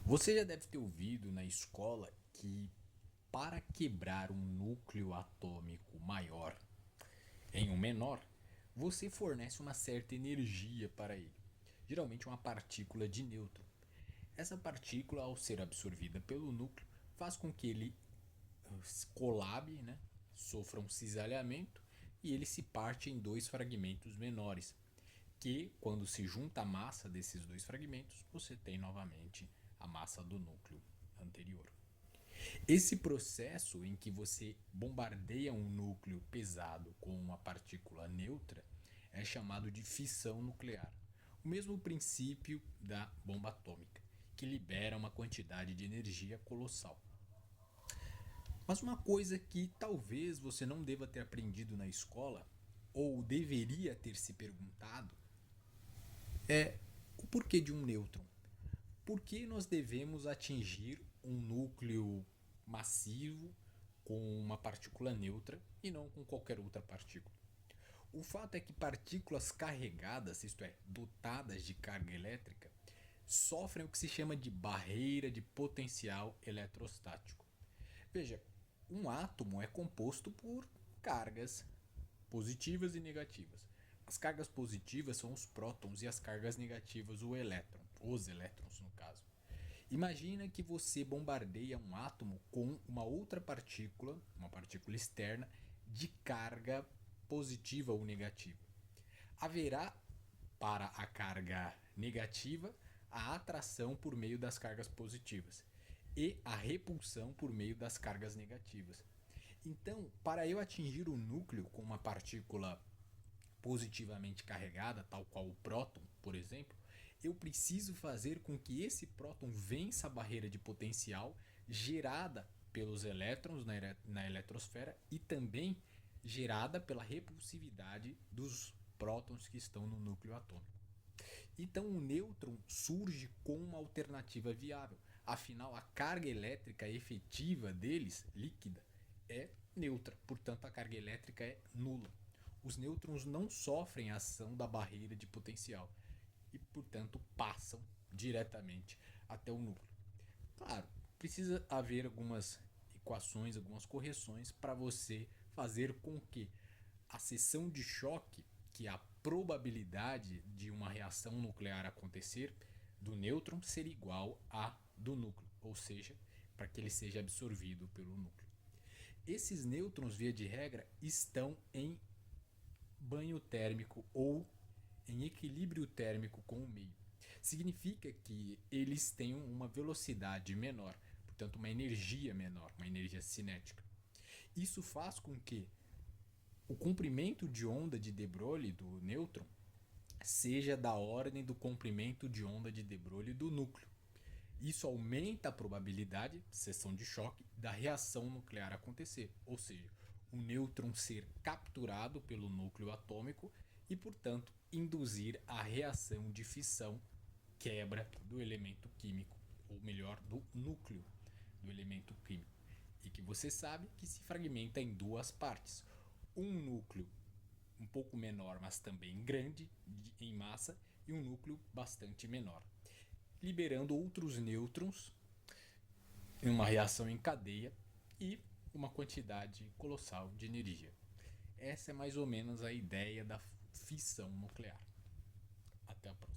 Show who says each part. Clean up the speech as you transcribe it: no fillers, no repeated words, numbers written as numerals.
Speaker 1: Você já deve ter ouvido na escola que para quebrar um núcleo atômico maior em um menor, você fornece uma certa energia para ele, geralmente uma partícula de nêutron. Essa partícula, ao ser absorvida pelo núcleo, faz com que ele colabe, né, sofra um cisalhamento e ele se parte em dois fragmentos menores, que quando se junta a massa desses dois fragmentos, você tem novamente a massa do núcleo anterior. Esse processo em que você bombardeia um núcleo pesado com uma partícula neutra é chamado de fissão nuclear. O mesmo princípio da bomba atômica, que libera uma quantidade de energia colossal. Mas uma coisa que talvez você não deva ter aprendido na escola, ou deveria ter se perguntado, é o porquê de um nêutron. Por que nós devemos atingir um núcleo massivo com uma partícula neutra e não com qualquer outra partícula? O fato é que partículas carregadas, isto é, dotadas de carga elétrica, sofrem o que se chama de barreira de potencial eletrostático. Veja, um átomo é composto por cargas positivas e negativas. As cargas positivas são os prótons e as cargas negativas o elétron, os elétrons no caso. Imagina que você bombardeia um átomo com uma partícula externa de carga positiva ou negativa. Haverá para a carga negativa a atração por meio das cargas positivas e a repulsão por meio das cargas negativas. Então, para eu atingir o núcleo com uma partícula positivamente carregada, tal qual o próton, por exemplo, eu preciso fazer com que esse próton vença a barreira de potencial gerada pelos elétrons na eletrosfera e também gerada pela repulsividade dos prótons que estão no núcleo atômico. Então o nêutron surge como uma alternativa viável. Afinal, a carga elétrica efetiva deles, líquida, é neutra. Portanto, a carga elétrica é nula. Os nêutrons não sofrem a ação da barreira de potencial e, portanto, passam diretamente até o núcleo. Claro, precisa haver algumas equações, algumas correções para você fazer com que a seção de choque, que é a probabilidade de uma reação nuclear acontecer do nêutron ser igual à do núcleo, ou seja, para que ele seja absorvido pelo núcleo. Esses nêutrons, via de regra, estão em banho térmico ou em equilíbrio térmico com o meio. Significa que eles têm uma velocidade menor, portanto, uma energia menor, uma energia cinética. Isso faz com que o comprimento de onda de de Broglie do nêutron seja da ordem do comprimento de onda de de Broglie do núcleo. Isso aumenta a probabilidade, seção de choque, da reação nuclear acontecer, ou seja, o nêutron ser capturado pelo núcleo atômico e, portanto, induzir a reação de fissão, quebra do elemento químico, ou melhor, do núcleo do elemento químico. E que você sabe que se fragmenta em duas partes. Um núcleo um pouco menor, mas também grande em massa, e um núcleo bastante menor, liberando outros nêutrons em uma reação em cadeia e uma quantidade colossal de energia. Essa é mais ou menos a ideia da fissão nuclear. Até a próxima.